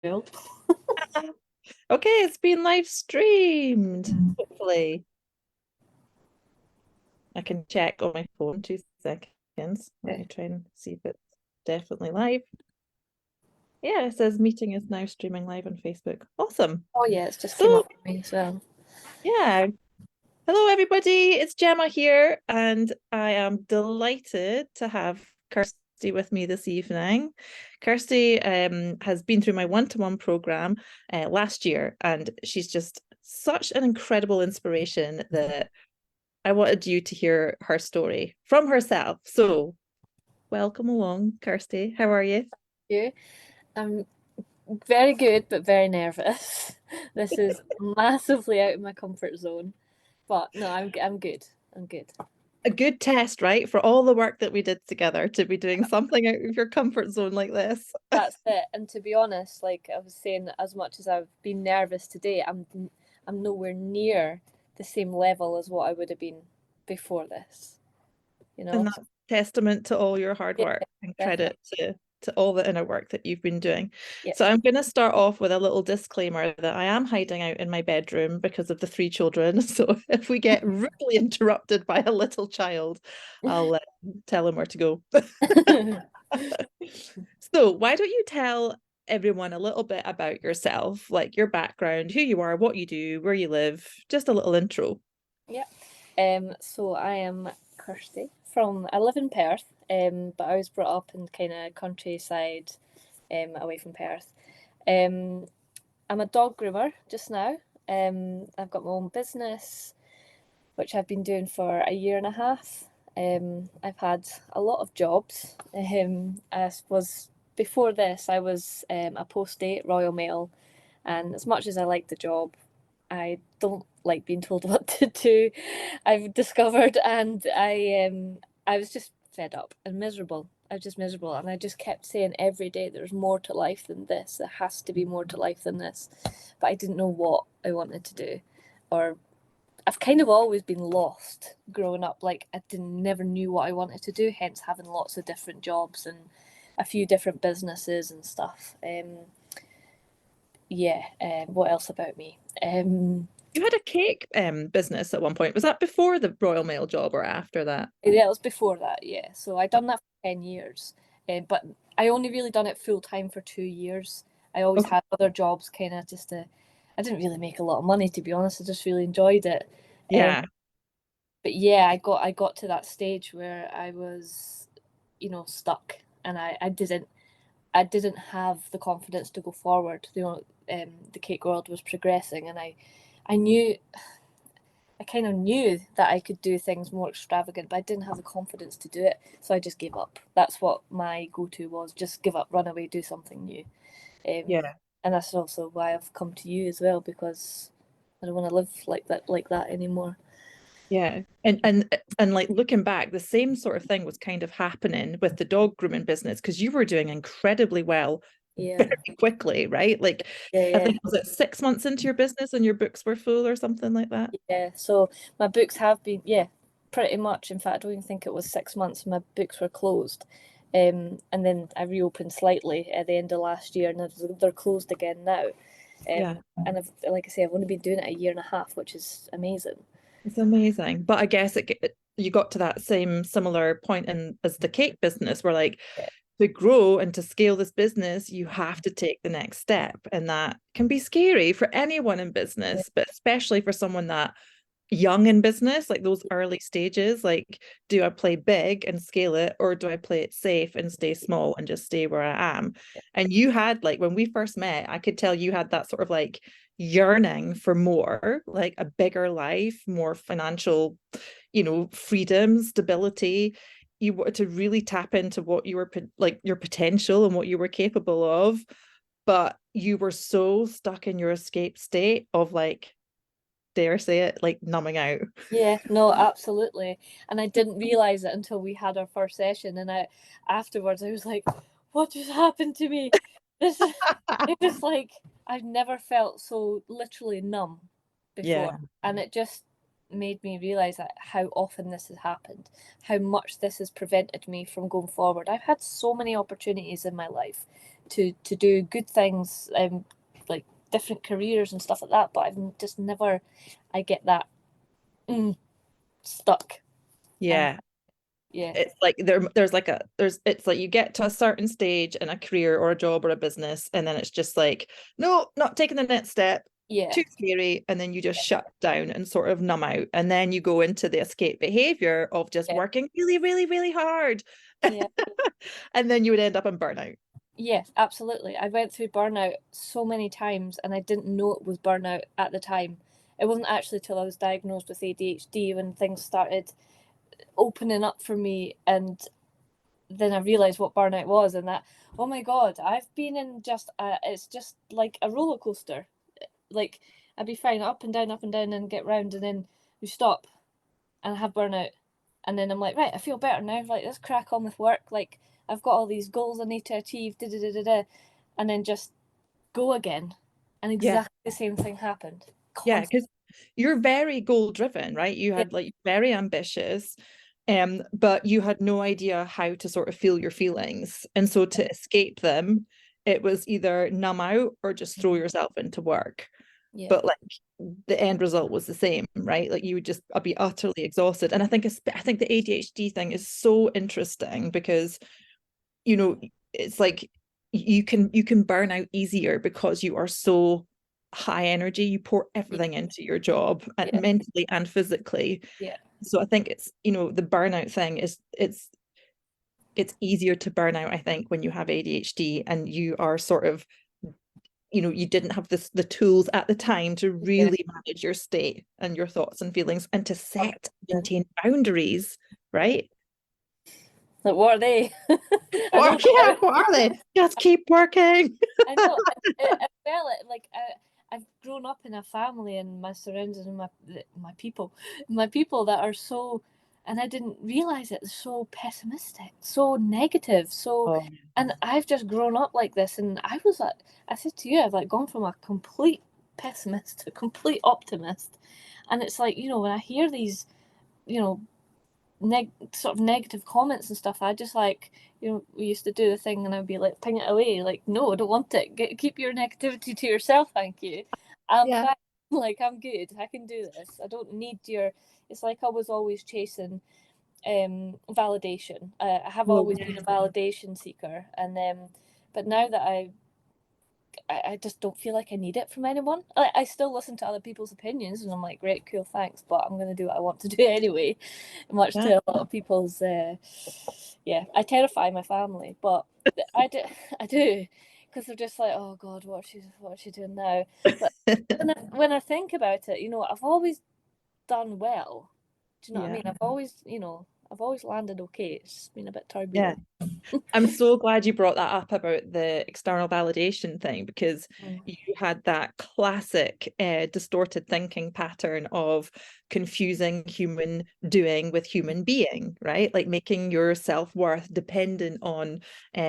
Well, Okay, it's been live streamed. Hopefully, I can check on my phone. 2 seconds. Let okay. me try and see if it's definitely live. Yeah, it says meeting is now streaming live on Facebook. Awesome. Oh yeah, it's just came So, up for me as well. yeah. Hello, everybody. It's Gemma here, and I am delighted to have Kirsty with me this evening. Kirsty has been through my one-to-one program last year, and she's just such an incredible inspiration that I wanted you to hear her story from herself. So, welcome along, Kirsty. How are you? You? I'm very good, but very nervous. This is massively out of my comfort zone. But no, I'm good. I'm good. A good test, right? For all the work that we did together to be doing something out of your comfort zone like this. That's it. And to be honest, like I was saying, as much as I've been nervous today, I'm nowhere near the same level as what I would have been before this. You And know? that's testament to all your hard Yeah, work and definitely. credit to all the inner work that you've been doing. Yeah. So I'm going to start off with a little disclaimer that I am hiding out in my bedroom because of the 3 children. So if we get rudely interrupted by a little child, I'll tell him where to go. So why don't you tell everyone a little bit about yourself, like your background, who you are, what you do, where you live, just a little intro. Yeah. So I am Kirsty from I live in Perth, but I was brought up in kind of countryside, away from Perth. Um, I'm a dog groomer just now. I've got my own business, which I've been doing for a year and a half. I've had a lot of jobs. I was before this, I was a post-date Royal Mail, and as much as I like the job, I don't like being told what to do. I've discovered, and I was just fed up and miserable. I was just miserable, and I just kept saying every day, "There's more to life than this. There has to be more to life than this," but I didn't know what I wanted to do, or I've kind of always been lost growing up. Like I didn't never knew what I wanted to do. Hence having lots of different jobs and a few different businesses and stuff. Yeah. What else about me? You had a cake business at one point. Was that before the Royal Mail job or after that? Yeah, it was before that, yeah. So I done that for 10 years, but I only really done it full time for 2 years. I always Okay. had other jobs, kind of just to. I didn't really make a lot of money, to be honest. I just really enjoyed it. Um, Yeah. but yeah, I got to that stage where I was, stuck, and I didn't have the confidence to go forward. The cake world was progressing, and I knew I kind of knew that I could do things more extravagant, but I didn't have the confidence to do it. So I just gave up. That's what my go-to was: just give up, run away, do something new. Um, Yeah. and that's also why I've come to you as well, because I don't want to live like that anymore. Yeah. And like looking back, the same sort of thing was kind of happening with the dog grooming business because you were doing incredibly well Yeah, very quickly, right? Like yeah, I yeah, think was it 6 months into your business and your books were full or something like that? yeah. So my books have been, yeah, pretty much. In fact, I don't even think it was 6 months. My books were closed. And then I reopened slightly at the end of last year, and they're closed again now. Yeah. And like I say, I've only been doing it a year and a half, which is amazing. It's amazing. But I guess you got to that same similar point in as the cake business where like Yeah, to grow and to scale this business, you have to take the next step. And that can be scary for anyone in yeah, business, but especially for someone that young in business, like those early stages, like, do I play big and scale it, or do I play it safe and stay small and just stay where I am? And you had, like, when we first met, I could tell you had that sort of like yearning for more, like a bigger life, more financial, freedom, stability. You wanted to really tap into what you were like your potential and what you were capable of, but you were so stuck in your escape state of like, dare say it, like numbing out. yeah. No, absolutely. And I didn't realize it until we had our first session, and afterwards I was like, "What just happened to me?" This is it was like I've never felt so literally numb before, Yeah. and it just made me realize that how often this has happened, how much this has prevented me from going forward. I've had so many opportunities in my life to do good things, like different careers and stuff like that. But I've just never, I get that stuck, and Yeah. yeah, It's like it's like you get to a certain stage in a career or a job or a business, and then it's just like, no, not taking the next step, yeah, too scary, and then you just shut down and sort of numb out, and then you go into the escape behavior of just yeah, working really, really, really hard, yeah. and then you would end up in burnout. Yes, absolutely. I went through burnout so many times and I didn't know it was burnout at the time. It wasn't actually till I was diagnosed with ADHD when things started opening up for me, and then I realized what burnout was, and that, oh my God, I've been in it's just like a roller coaster. Like, I'd be flying up and down, and get round, and then we stop and I have burnout. And then I'm like, right, I feel better now. Like, let's crack on with work. Like, I've got all these goals I need to achieve, da da da da da. And then just go again. And Yeah. exactly the same thing happened. Yeah, Constantly. because you're very goal driven, right? You Yeah, had like very ambitious, but you had no idea how to sort of feel your feelings. And so to escape them, it was either numb out or just throw yourself into work. yeah, But like the end result was the same, right? Like you would just be utterly exhausted. And I think the ADHD thing is so interesting because, you know, it's like you can burn out easier because you are so high energy. You pour yeah, everything into your job and yeah, mentally and physically. yeah, So I think it's, you know, the burnout thing is it's easier to burn out, I think, when you have ADHD and you are sort of, you know, you didn't have the tools at the time to yeah. really manage your state and your thoughts and feelings and to set, 100%. maintain boundaries, Yeah. right? Like, what are they? I Or don't yeah, know. what are they? Just keep working. I know. I felt it like I've grown up in a family and my surroundings and my people that are so, and I didn't realize it, so pessimistic, so negative, so, Oh, and I've just grown up like this, and I said to you, I've like gone from a complete pessimist to a complete optimist, and it's like, when I hear these, you know, sort of negative comments and stuff, I just like, we used to do the thing and I'd be like, ping it away. Like, no, I don't want it. Keep your negativity to yourself, thank you. I'm yeah. fine. Like, I'm good. I can do this. I don't need your. It's like I was always chasing validation. I have Oh, always been a yeah. validation seeker, and but now that I just don't feel like I need it from anyone. I still listen to other people's opinions, and I'm like, great, cool, thanks, but I'm going to do what I want to do anyway. Much Yeah. to a lot of people's, yeah, I terrify my family, but I do, I do, because they're just like, oh God, what's she doing now? But when I think about it, I've always done well. Do you know what I Yeah. mean? I've always landed okay. It's just been a bit Yeah. turbulent. I'm so glad you brought that up about the external validation thing because Mm. you had that classic distorted thinking pattern of confusing human doing with human being, right? Like making your self-worth dependent on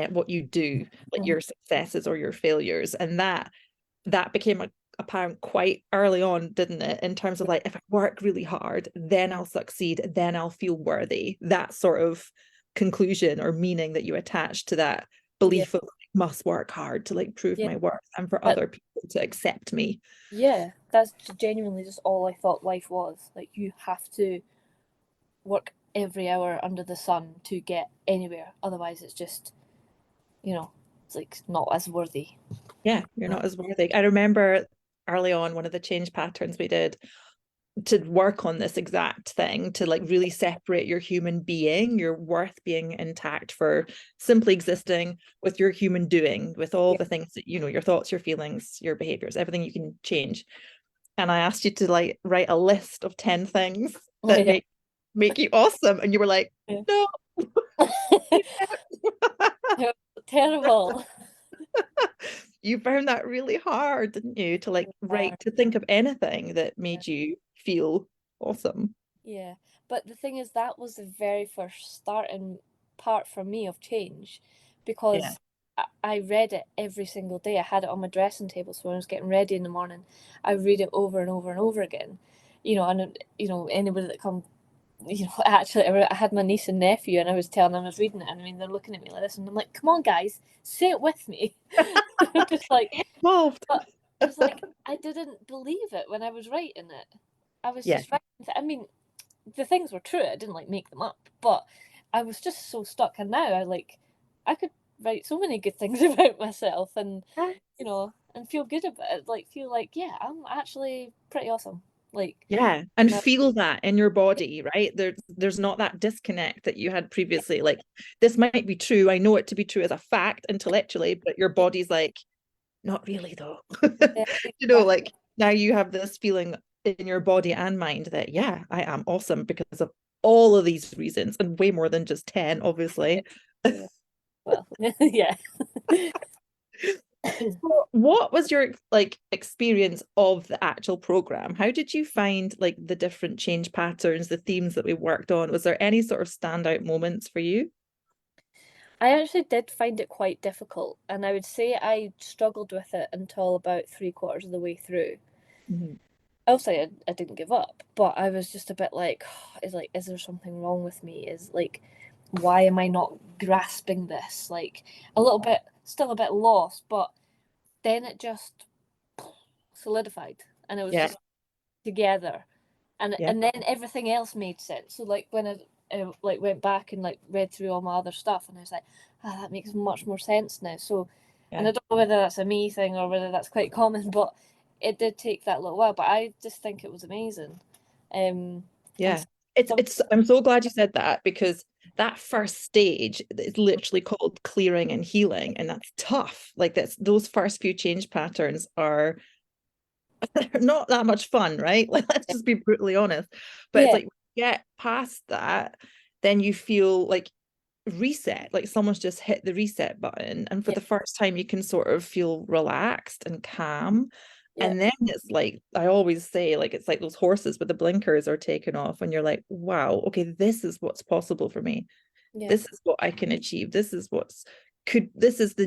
what you do, like Mm. your successes or your failures. And that became apparent quite early on, didn't it? In terms of like, if I work really hard, then I'll succeed, then I'll feel worthy. That sort of conclusion or meaning that you attach to that Yeah, belief of like, must work hard to like prove yeah. my worth and for But other people to accept me. yeah, that's genuinely just all I thought life was. Like, you have to work every hour under the sun to get anywhere. Otherwise, it's just, it's like not as worthy. Yeah, you're not as worthy. I remember early on, one of the change patterns we did to work on this exact thing, to like really separate your human being, your worth being intact for simply existing, with your human doing, with all Yeah. the things that, your thoughts, your feelings, your behaviors, everything you can change. And I asked you to like write a list of 10 things Oh, that yeah. make you awesome. And you were like, Yeah. no. Terrible. You found that really hard, didn't you? To like write, to think of anything that Yeah. made you feel awesome. Yeah. But the thing is, that was the very first starting part for me of change, Yeah. because I read it every single day. I had it on my dressing table, so when I was getting ready in the morning, I read it over and over and over again. And anybody that you know, actually, I had my niece and nephew, and I was telling them I was reading it, and I mean, they're looking at me like this, and I'm like, "Come on, guys, say it with me." Just like, Involved. but it was like I didn't believe it when I was writing it. I was Yeah. just writing. I mean, the things were true. I didn't like make them up, but I was just so stuck. And now I could write so many good things about myself, and you know, and feel good about it. Like feel like, yeah, I'm actually pretty awesome. Like, Yeah, and no, feel that in your body, right? There's not that disconnect that you had previously. Like this might be true. I know it to be true as a fact intellectually, but your body's like, not really though. yeah, You know, exactly. like now you have this feeling in your body and mind that yeah, I am awesome because of all of these reasons and way more than just 10, Yeah, obviously. yeah. Well, yeah. What was your like experience of the actual program? How did you find like the different change patterns, the themes that we worked on? Was there any sort of standout moments for you? I actually did find it quite difficult, and I would say I struggled with it until about three-quarters of the way through. Mhm. Obviously, I didn't give up, but I was just a bit like, is there something wrong with me? Is like, why am I not grasping this? Like, a little bit, still a bit lost, but then it just solidified, and it was Yeah, just together, and yeah, and then everything else made sense. So like when I like went back and like read through all my other stuff, and I was like, ah, that makes much more sense now. So, and yeah, I don't know whether that's a me thing or whether that's quite common, but it did take that little while. But I just think it was amazing. Um, and yeah. some It's I'm so glad you said that because that first stage is literally called clearing and healing, and that's tough. Like that's those first few change patterns are not that much fun, right? Like, let's just be brutally honest. But it's yeah, like get past that, then you feel like reset, like someone's just hit the reset button. And for yeah, the first time, you can sort of feel relaxed and calm. yeah, And then it's like, I always say, like, it's like those horses with the blinkers are taken off, and you're like, wow, okay, this is what's possible for me. yeah, This is what I can achieve. This is the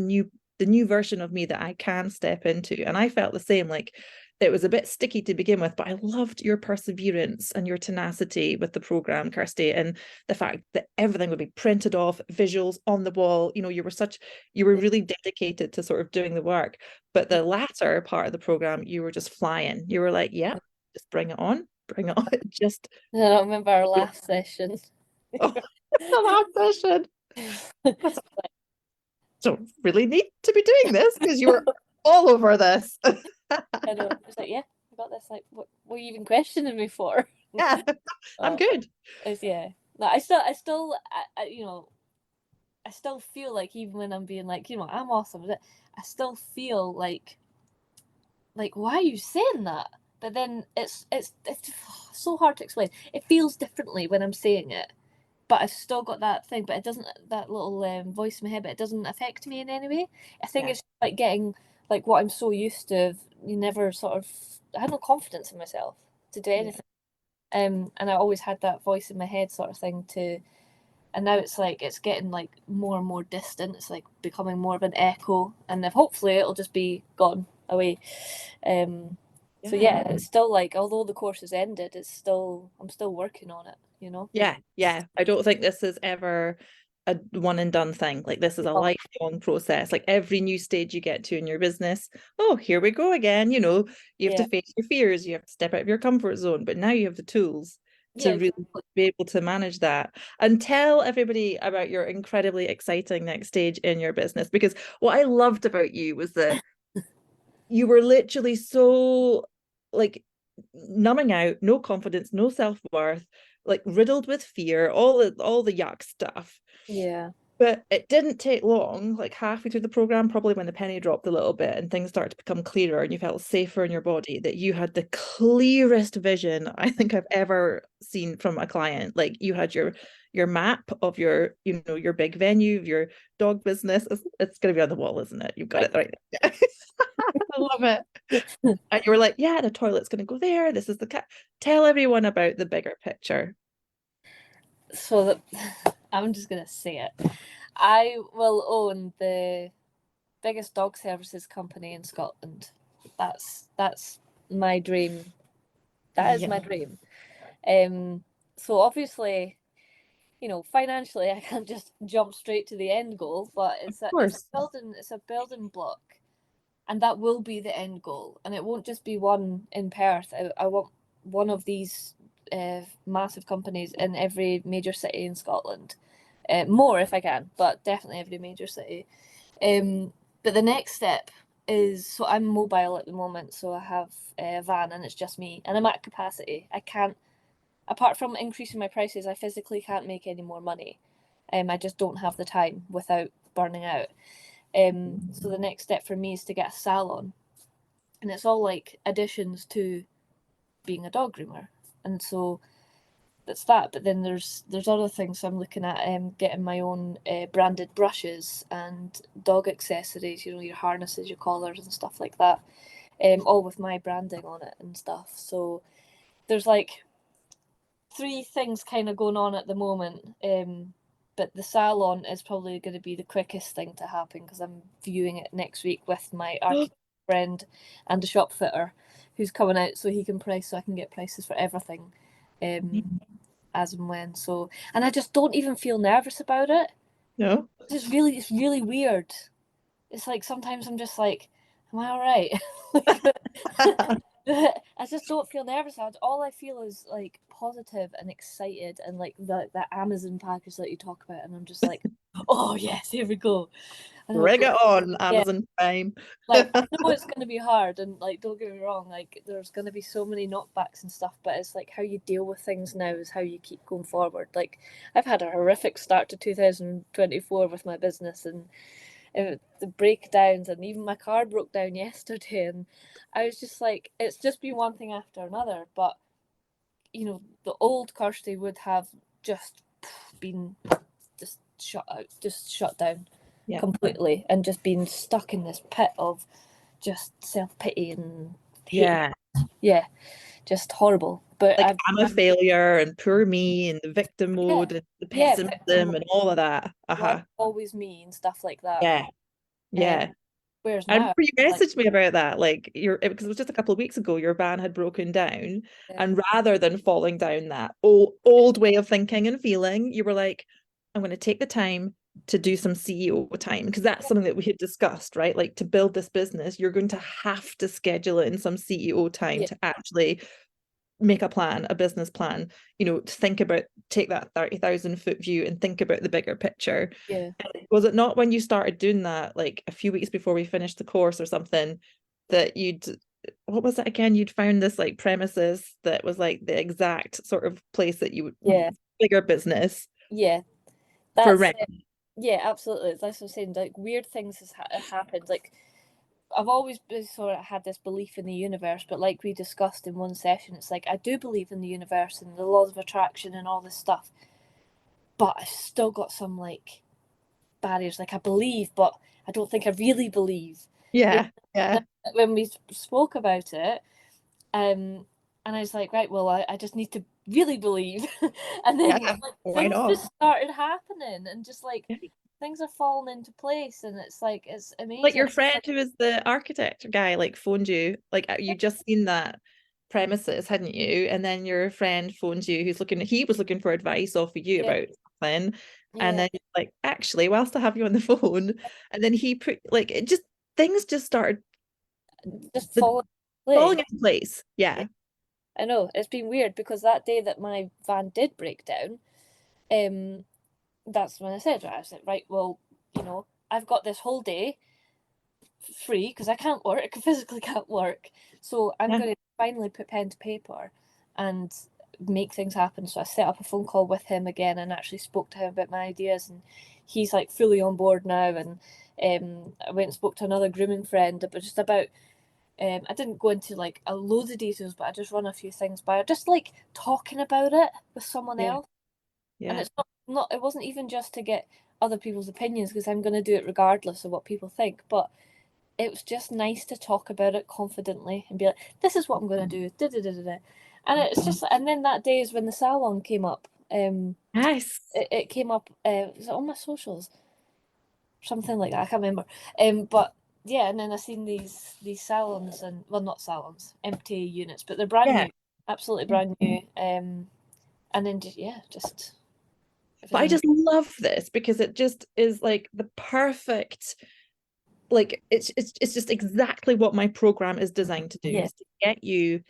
new version of me that I can step into. And I felt the same, like it was a bit sticky to begin with, but I loved your perseverance and your tenacity with the program, Kirsty, and the fact that everything would be printed off, visuals on the wall. You know, you were yeah, really dedicated to sort of doing the work. But yeah. the latter part of the program, you were just flying. You were like, yeah, just bring it on, bring it on. Just I don't remember our last session. oh, the last session. Don't really need to be doing this because you were all over this. I know. It's like, yeah, I got this. Like, what are you even questioning me for? Yeah, I'm Uh, good. it's yeah. No, you know, I still feel like even when I'm being like, you know, I'm awesome. I still feel like why are you saying that? But then it's so hard to explain. It feels differently when I'm saying it, but I've still got that thing. But it doesn't that little voice in my head. But it doesn't affect me in any way. I think Yeah, it's like getting like what I'm so used to. You never sort of I had no confidence in myself to do yeah, anything. And I always had that voice in my head sort of thing to and now it's like it's getting like more and more distant. It's like becoming more of an echo, and if hopefully it'll just be gone away. Um, so yeah. yeah, it's still like although the course has ended, it's still I'm still working on it. You know. Yeah, yeah. I don't think this is ever a one and done thing. Like this is a Oh, lifelong process. Like every new stage you get to in your business, oh, here we go again. You know, you have to yeah, face your fears, you have to step out of your comfort zone, but now you have the tools yeah, to really exactly. be able to manage that. And tell everybody about your incredibly exciting next stage in your business. Because what I loved about you was that you were literally so like numbing out, no confidence, no self-worth, like riddled with fear, all the yuck stuff. Yeah, But it didn't take long, like halfway through the program, probably when the penny dropped a little bit and things started to become clearer and you felt safer in your body, that you had the clearest vision I think I've ever seen from a client. Like you had your map of your, you know, your big venue, your dog business. It's going to be on the wall, isn't it? You've got right. it right there. I love it. And you were like, yeah, the toilet's going to go there. This is the cat. Tell everyone about the bigger picture. So that I'm just gonna say it. I will own the biggest dog services company in Scotland. That's my dream. That is Yeah. my dream. Um, So obviously, financially, I can't just jump straight to the end goal, but Of it's a course. building block, and that will be the end goal, and it won't just be one in Perth. I want one of these massive companies in every major city in Scotland, more if I can, but definitely every major city. Um, but the next step is, so I'm mobile at the moment, so I have a van and it's just me, and I'm at capacity. I can't, apart from increasing my prices, I physically can't make any more money. I just don't have the time without burning out. So the next step for me is to get a salon, and it's all like additions to being a dog groomer, and so that's that. But then there's other things. So I'm looking at getting my own branded brushes and dog accessories. Your harnesses, your collars, and stuff like that. All with my branding on it and stuff. So there's like three things kind of going on at the moment. But the salon is probably going to be the quickest thing to happen because I'm viewing it next week with my architect friend and a shop fitter who's coming out so he can price, so I can get prices for everything. As and when. So, and I just don't even feel nervous about it. No. It's really weird. It's like sometimes I'm just like, am I all right? Like, I just don't feel nervous. All I feel is like positive and excited, and like the Amazon package that you talk about, and I'm just like, oh yes, here we go. And Bring it on, yeah, Amazon Prime. like I know it's going to be hard, and like don't get me wrong, like there's going to be so many knockbacks and stuff, but it's like how you deal with things now is how you keep going forward. Like I've had a horrific start to 2024 with my business, and the breakdowns, and even my car broke down yesterday, and I was just like, it's just been one thing after another. But the old Kirsty would have just been just shut down Yeah. completely, and just been stuck in this pit of just self pity and hate. Yeah. Yeah, just horrible. But Like I'm a failure and poor me and the victim yeah, mode and the yeah, victim pessimism and all of that. like Uh-huh. always me and stuff like that. Yeah. Um, Yeah. whereas I now, remember you like, messaged me about that, like because it was just a couple of weeks ago, your van had broken down, yeah, and rather than falling down that old way of thinking and feeling, you were like, I'm going to take the time to do some CEO time because that's something that we had discussed, right? Like to build this business, you're going to have to schedule in some CEO time yeah, to actually make a plan, a business plan, to think about, take that 30,000 foot view and think about the bigger picture. yeah, Was it not when you started doing that, like a few weeks before we finished the course or something, that what was it again? You'd found this like premises that was like the exact sort of place that you would, yeah, bigger business yeah. for That's rent. yeah, absolutely. That's what I'm saying. Like weird things have happened. Like I've always been sort of had this belief in the universe, but like we discussed in one session, it's like I do believe in the universe and the laws of attraction and all this stuff, but I've still got some like barriers. Like I believe, but I don't think I really believe. You Yeah, yeah, know, when we spoke about it, um, and I was like, right, well, I just need to really believe, and then yeah. like Why things not? just started happening, and just like things are falling into place, and it's like it's Like amazing. your friend Like, who was the architect guy, like phoned you, like you just seen that premises, hadn't you? And then your friend phoned you, he was looking for advice off of you yeah, about something. And yeah, then like, actually, whilst I have you on the phone, and then he put like things just started just the falling into falling place. into place. Yeah, Yeah. I know it's been weird because that day that my van did break down, um, that's when I said, right, I said, right, well, I've got this whole day free because I can't work, I physically can't work. So I'm Yeah. going to finally put pen to paper and make things happen. So I set up a phone call with him again and actually spoke to him about my ideas, and he's like fully on board now. And I went and spoke to another grooming friend, but just about. I didn't go into like a load of details, but I just run a few things by her, just like talking about it with someone Yeah. else. And Yeah. it's not it wasn't even just to get other people's opinions because I'm going to do it regardless of what people think, but it was just nice to talk about it confidently and be like, "This is what I'm going to do." Da, da, da, da, da. And it's just, and then that day is when the salon came up. Nice. It came up. Was it on my socials? Something like that. I can't remember. But yeah, and then I seen these salons, and well, not salons, empty units, but they're brand Yeah. new, absolutely brand new. And then just, yeah, just But I everything. just love this because it just is like the perfect, like it's just exactly what my program is designed to do, Yeah, is to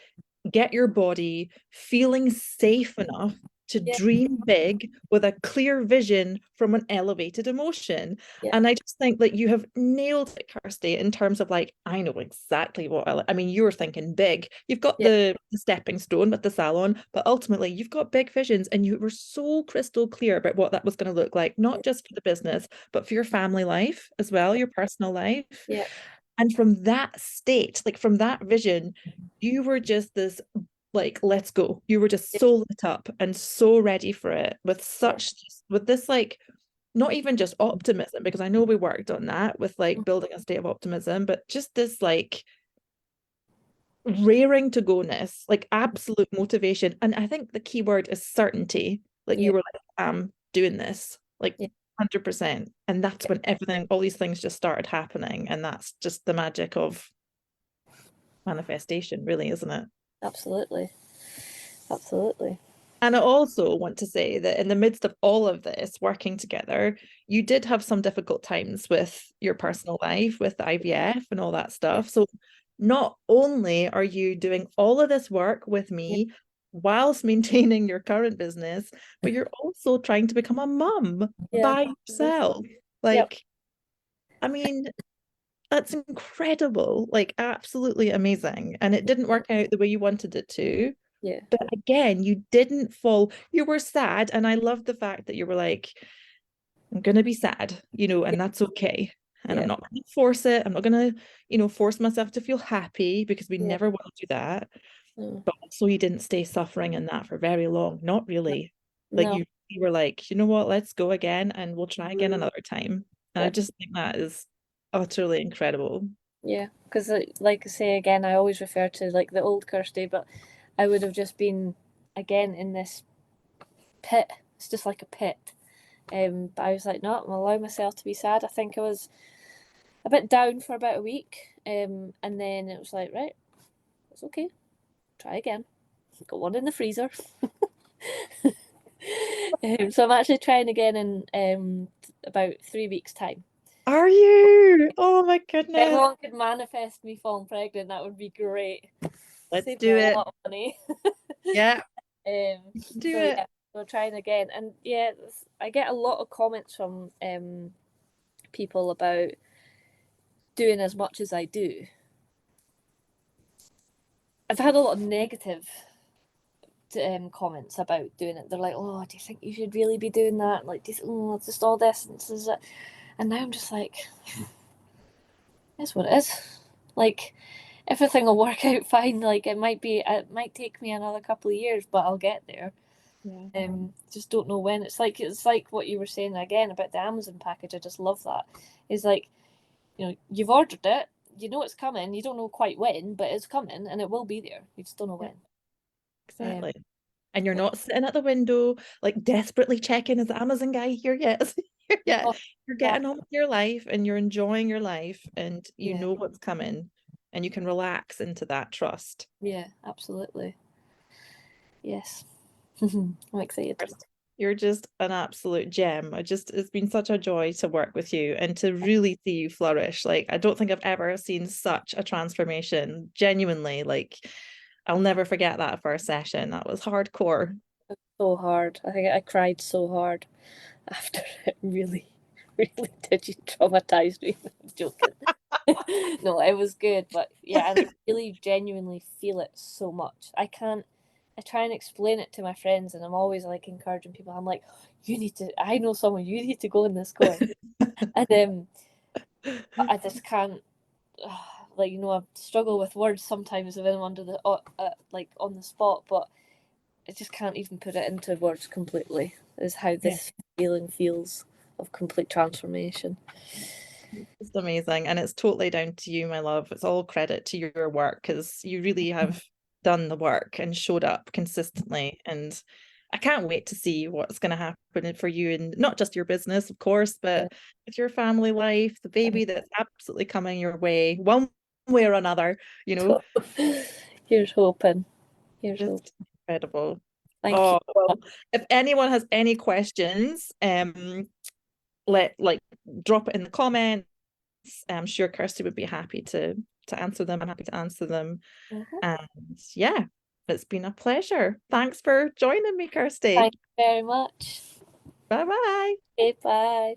get your body feeling safe enough to yeah, dream big with a clear vision from an elevated emotion. yeah, And I just think that you have nailed it, Kirsty, in terms of like, I know exactly what I mean, you were thinking big. You've got yeah, the stepping stone with the salon, but ultimately you've got big visions and you were so crystal clear about what that was going to look like, yeah, not just for the business, but for your family life as well, your personal life. yeah, And from that state, like from that vision, you were just this, like, let's go. You were just yeah, so lit up and so ready for it with yeah, such, with this, like, not even just optimism, because I know we worked on that with like building a state of optimism, but just this like raring to go-ness, like absolute motivation. And I think the key word is certainty. Like yeah, you were like, I'm doing this, like yeah, 100%. And that's yeah, when everything, all these things just started happening. And that's just the magic of manifestation, really, isn't it? absolutely, absolutely. And I also want to say that in the midst of all of this working together, you did have some difficult times with your personal life, with the IVF and all that Yeah, stuff. So not only are you doing all of this work with yeah, me whilst maintaining your current business, but you're also trying to become a mum yeah, by mhm, yourself. yep, Like, I mean, that's incredible, like absolutely amazing. And it didn't work out the way you wanted it to. yeah, But again, you didn't fall. You were sad. And I love the fact that you were like, I'm going to be sad, yeah, and that's okay. And I'm yeah, not going to force it. I'm not going to, force myself to feel happy because we yeah, never want to do that. mm, But also, you didn't stay suffering in that for very long. Not really. Like no, you were like, you know what, let's go again and we'll try again another time. And I yeah, just think that is utterly incredible. yeah. Because like I say again, I always refer to like the old Kirsty, but I would have just been again in this pit. It's just like a pit. But I was like, no, I'm allow myself to be sad. I think I was a bit down for about a week. And then it was like, right, it's okay. Try again. Got one in the freezer. So I'm actually trying again in about 3 weeks' time. Are you? Oh my If goodness. anyone could manifest me falling pregnant, that would be great. Let's Save me do a it. lot of money. Yeah, do So it. yeah, we're trying again, and yeah, I get a lot of comments from people about doing as much as I do. I've had a lot of negative comments about doing it. They're like, "Oh, do you think you should really be doing that? Like, oh, it's just all this and this is it." And now I'm just like, "That's what it is." Like, everything will work out fine. Like, it might take me another couple of years, but I'll get there. Yeah. Just don't know when. It's like what you were saying again about the Amazon package. I just love that. It's like, you've ordered it, you know it's coming. You don't know quite when, but it's coming and it will be there. You just don't know Yeah, when. Um, exactly. And you're not sitting at the window, like desperately checking, is the Amazon guy here yet? Here yet? no, You're that, getting on with your life and you're enjoying your life and you yeah, know what's coming and you can relax into that trust. yeah, absolutely. Yes. I'm excited. You're just an absolute gem. It's been such a joy to work with you and to really see you flourish. Like, I don't think I've ever seen such a transformation. Genuinely, like, I'll never forget that first session. That was hardcore. So hard. I think I cried so hard after it. Really, really did. You traumatize me. I'm joking. No, it was good, but yeah, and I really genuinely feel it so much. I try and explain it to my friends, and I'm always like encouraging people. I'm like, you need to, I know someone, you need to go in this course. And I just can't, like, I struggle with words sometimes when I'm under like on the spot, but I just can't even put it into words completely, is how Yeah. this feeling feels of complete transformation. It's amazing. And it's totally down to you, my love. It's all credit to your work because you really have done the work and showed up consistently. And I can't wait to see what's going to happen for you and not just your business, of course, Yeah. but with your family life, the baby that's absolutely coming your way, one way or another, So, here's hoping. Here's hoping. just incredible. Thank you. Oh, well, if anyone has any questions, drop it in the comments. I'm sure Kirsty would be happy to answer them. I'm happy to answer them. Mhm. And yeah, it's been a pleasure. Thanks for joining me, Kirsty. Thank you very much. Bye bye. Okay, bye.